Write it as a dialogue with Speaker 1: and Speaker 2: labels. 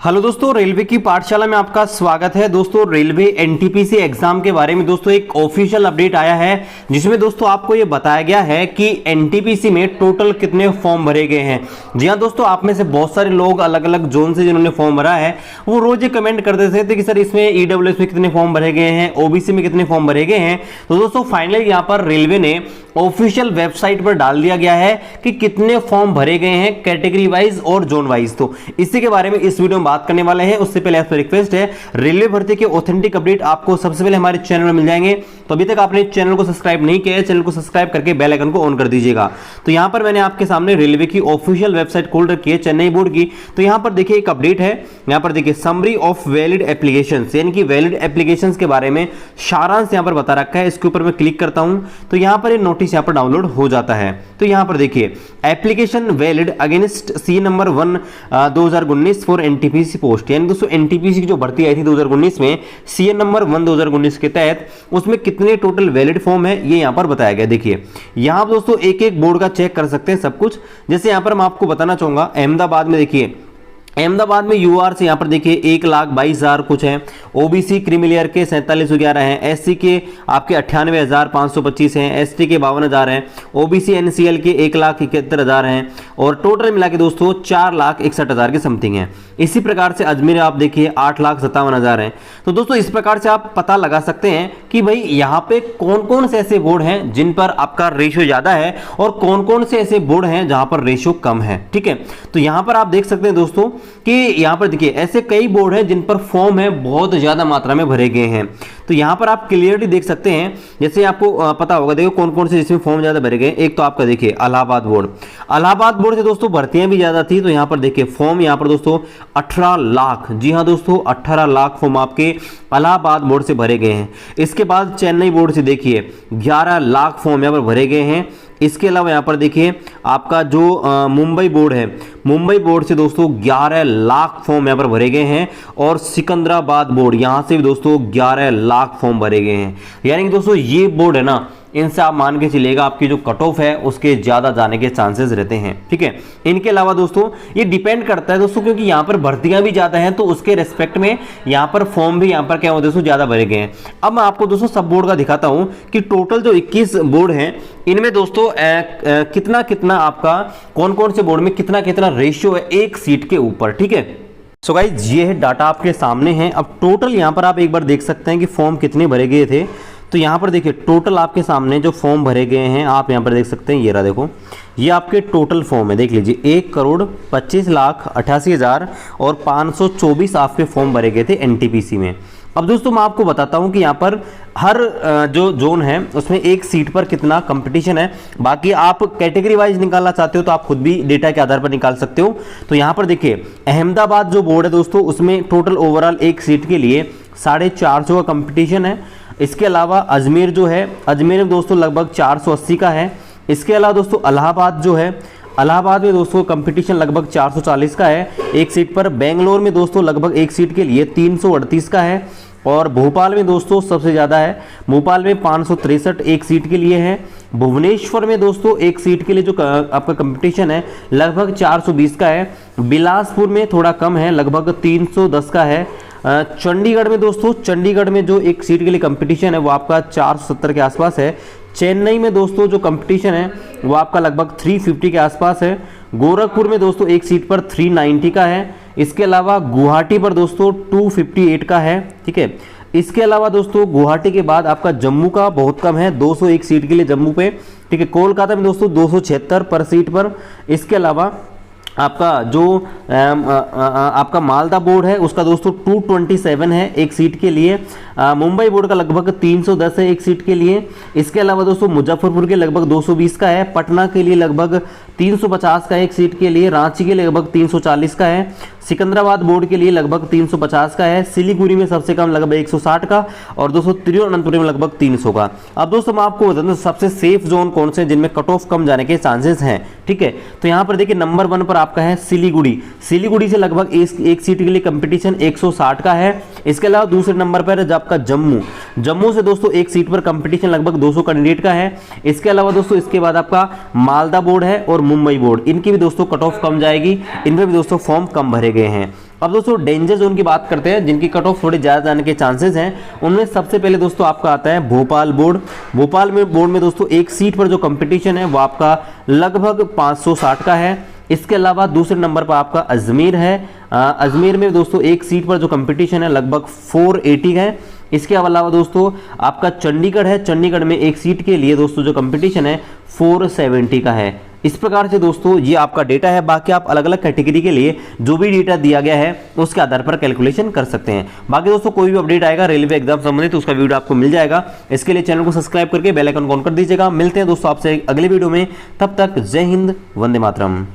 Speaker 1: Hello दोस्तों, railway की पाठशाला में आपका स्वागत है। दोस्तों, रेलवे एनटीपीसी एग्जाम के बारे में दोस्तों एक ऑफिशियल अपडेट आया है, जिसमें दोस्तों आपको ये बताया गया है कि एनटीपीसी में टोटल कितने फॉर्म भरे गए हैं। जी हाँ दोस्तों, आप में से बहुत सारे लोग अलग अलग जोन से जिन्होंने फॉर्म भरा है वो रोज ये कमेंट कर देते थे कि सर इसमें ईडब्ल्यूएस में कितने फॉर्म भरे गए हैं, ओबीसी में कितने फॉर्म भरे गए हैं। तो दोस्तों फाइनली यहाँ पर रेलवे ने ऑफिशियल वेबसाइट पर डाल दिया गया है कि कितने फॉर्म भरे गए हैं कैटेगरी वाइज और जोन वाइज। तो इसी के बारे में इस वीडियो में बात करने वाले हैं। उससे पहले आपसे रिक्वेस्ट है, रेलवे भर्ती के ऑथेंटिक अपडेट आपको सबसे पहले हमारे चैनल में मिल जाएंगे। तो अभी तक आपने चैनल को सब्सक्राइब नहीं किया है, चैनल को सब्सक्राइब करके बेल आइकन को ऑन कर दीजिएगा। तो यहां पर मैंने आपके सामने रेलवे की ऑफिशियल वेबसाइट खोल रखी है, चेन्नई बोर्ड की। तो यहां पर देखिए एक अपडेट है, यहां पर देखिए समरी ऑफ वैलिड एप्लीकेशंस, यानी कि वैलिड एप्लीकेशंस के बारे में सारांश यहां पर बता रखा है। इसके ऊपर मैं क्लिक करता हूं तो यहां पर ये नोटिस यहां पर डाउनलोड हो जाता है। तो यहां पर देखिए application valid against C number 1 2019 for NTPC post, यानी दोस्तों एनटीपीसी की जो भर्ती आई थी 2019 में सीएन नंबर 1 2019 के तहत उसमें कितने टोटल वैलिड फॉर्म है ये यहां पर बताया गया। देखिए यहां पर दोस्तों एक एक बोर्ड का चेक कर सकते हैं सब कुछ। जैसे यहां पर मैं आपको बताना चाहूंगा, अहमदाबाद में देखिए, अहमदाबाद में यूआर से यहाँ पर देखिए 1,22,000 कुछ है, ओबीसी क्रीमिलियर के 4711 हैं, एससी के आपके 98,525 हैं, एसटी के 52,000 हैं, ओबीसी एनसीएल के 1,71,000 हैं और टोटल मिला के दोस्तों 4,61,000 के समथिंग हैं। इसी प्रकार से अजमेर आप देखिए 8,57,000 हैं। तो दोस्तों इस प्रकार से आप पता लगा सकते हैं कि भाई यहाँ पे कौन कौन से ऐसे बोर्ड हैं जिन पर आपका रेशियो ज्यादा है और कौन कौन से ऐसे बोर्ड हैं जहां पर रेशियो कम है। ठीक है, तो यहां पर आप देख सकते हैं दोस्तों कि यहां पर देखिए ऐसे कई बोर्ड हैं जिन पर फॉर्म है बहुत ज्यादा मात्रा में भरे गए हैं। तो यहां पर आप क्लियरली देख सकते हैं, जैसे आपको पता होगा, देखो कौन कौन से जिसमें फॉर्म ज्यादा भरे गए। एक तो आपका देखिए इलाहाबाद बोर्ड, इलाहाबाद बोर्ड से दोस्तों भर्तियां भी ज्यादा थी। तो यहां पर देखिए फॉर्म यहां पर दोस्तों 18 लाख, जी हां दोस्तों 18 लाख फॉर्म आपके इलाहाबाद बोर्ड से भरे गए हैं। इसके बाद चेन्नई बोर्ड से देखिए 11 लाख फॉर्म यहां पर भरे गए हैं। इसके अलावा यहां पर देखिए आपका जो मुंबई बोर्ड है, मुंबई बोर्ड से दोस्तों 11 लाख फॉर्म यहां पर भरे गए हैं और सिकंदराबाद बोर्ड यहां से भी दोस्तों 11 लाख फॉर्म भरे गए हैं। यानी कि दोस्तों ये बोर्ड है ना, इनसे आप मान के चलिएगा आपकी जो कट ऑफ है उसके ज्यादा जाने के चांसेस रहते हैं। ठीक है, इनके अलावा दोस्तों ये डिपेंड करता है दोस्तों, क्योंकि यहाँ पर भर्तियां भी ज्यादा हैं तो उसके रेस्पेक्ट में यहाँ पर फॉर्म भी यहाँ पर क्या होते हैं ज्यादा भरे गए हैं। अब मैं आपको दोस्तों सब बोर्ड का दिखाता हूं कि टोटल जो 21 बोर्ड हैं इनमें दोस्तों कितना कितना आपका कौन कौन से बोर्ड में कितना कितना रेशियो है एक सीट के ऊपर। ठीक है, सो गाइस ये है डाटा आपके सामने है। अब टोटल यहाँ पर आप एक बार देख सकते हैं कि फॉर्म कितने भरे गए थे। तो यहाँ पर देखिए टोटल आपके सामने जो फॉर्म भरे गए हैं आप यहाँ पर देख सकते हैं, ये रहा देखो, ये आपके टोटल फॉर्म है। देख लीजिए 1,25,88,000 और 524 आपके फॉर्म भरे गए थे एनटीपीसी में। अब दोस्तों मैं आपको बताता हूं कि यहाँ पर हर जो जोन है उसमें एक सीट पर कितना कंपटीशन है। बाकी आप कैटेगरी वाइज निकालना चाहते हो तो आप खुद भी डेटा के आधार पर निकाल सकते हो। तो यहाँ पर देखिए अहमदाबाद जो बोर्ड है दोस्तों उसमें टोटल ओवरऑल एक सीट के लिए 450 का कंपटीशन है। इसके अलावा अजमेर जो है, अजमेर में दोस्तों लगभग 480 का है। इसके अलावा दोस्तों इलाहाबाद जो है, इलाहाबाद में दोस्तों कंपटीशन लगभग 440 का है एक सीट पर। बेंगलोर में दोस्तों लगभग एक सीट के लिए 338 का है और भोपाल में दोस्तों सबसे ज़्यादा है, भोपाल में 563 एक सीट के लिए है। भुवनेश्वर में दोस्तों एक सीट के लिए जो आपका कंपटीशन है लगभग 420 का है। बिलासपुर में थोड़ा कम है, लगभग 310 का है। चंडीगढ़ में दोस्तों, चंडीगढ़ में जो एक सीट के लिए कंपटीशन है वो आपका 470 के आसपास है। चेन्नई में दोस्तों जो कंपटीशन है वो आपका लगभग 350 के आसपास है। गोरखपुर में दोस्तों एक सीट पर 390 का है। इसके अलावा गुवाहाटी पर दोस्तों 258 का है। ठीक है, इसके अलावा दोस्तों गुवाहाटी के बाद आपका जम्मू का बहुत कम है, 201 सीट के लिए जम्मू पे। ठीक है, कोलकाता में दोस्तों 276 पर सीट पर। इसके अलावा आपका जो आपका मालदा बोर्ड है उसका दोस्तों 227 है एक सीट के लिए। मुंबई बोर्ड का लगभग 310 है एक सीट के लिए। इसके अलावा दोस्तों मुजफ्फरपुर के लगभग 220 का है। पटना के लिए लगभग 350 का एक सीट के लिए। रांची के लिए लगभग 340 का है। सिकंदराबाद बोर्ड के लिए लगभग 350 का है। सिलीगुड़ी में सबसे कम लगभग 160 का और दोस्तों तिरुवनंतपुरम में लगभग 300 का। अब दोस्तों मैं आपको बता दूं सबसे सेफ जोन कौन से जिनमें कट ऑफ कम जाने के चांसेस हैं। ठीक है, तो यहाँ पर देखिए नंबर 1 पर आपका है सिलीगुड़ी। सिलीगुड़ी से लगभग एक सीट के लिए कंपटीशन 160 का है। इसके अलावा दूसरे नंबर पर है आपका जम्मू। जम्मू से दोस्तों एक सीट पर कंपटीशन लगभग 200 कैंडिडेट का है। इसके अलावा दोस्तों इसके बाद आपका मालदा बोर्ड है और मुंबई बोर्ड, इनकी भी दोस्तों कट ऑफ कम जाएगी, इनमें भी दोस्तों फॉर्म कम भरे गए हैं। अब दोस्तों डेंजर जोन की बात करते हैं, जिनकी कट ऑफ थोड़े ज़्यादा जाने के चांसेस हैं। उनमें सबसे पहले दोस्तों आपका आता है भोपाल बोर्ड। भोपाल में बोर्ड में दोस्तों एक सीट पर जो कंपटीशन है वो आपका लगभग 560 का है। इसके अलावा दूसरे नंबर पर आपका अजमेर है। अजमेर में दोस्तों एक सीट पर जो कंपटीशन है लगभग 480 है। इसके अलावा दोस्तों आपका चंडीगढ़ है। चंडीगढ़ में एक सीट के लिए दोस्तों जो कंपटीशन है 470 का है। इस प्रकार से दोस्तों ये आपका डेटा है। बाकी आप अलग अलग कैटेगरी के लिए जो भी डेटा दिया गया है उसके आधार पर कैलकुलेशन कर सकते हैं। बाकी दोस्तों कोई भी अपडेट आएगा रेलवे एग्जाम संबंधित तो उसका वीडियो आपको मिल जाएगा। इसके लिए चैनल को सब्सक्राइब करके बेल आइकन ऑन कर दीजिएगा। मिलते हैं दोस्तों आपसे अगले वीडियो में, तब तक जय हिंद, वंदे मातरम।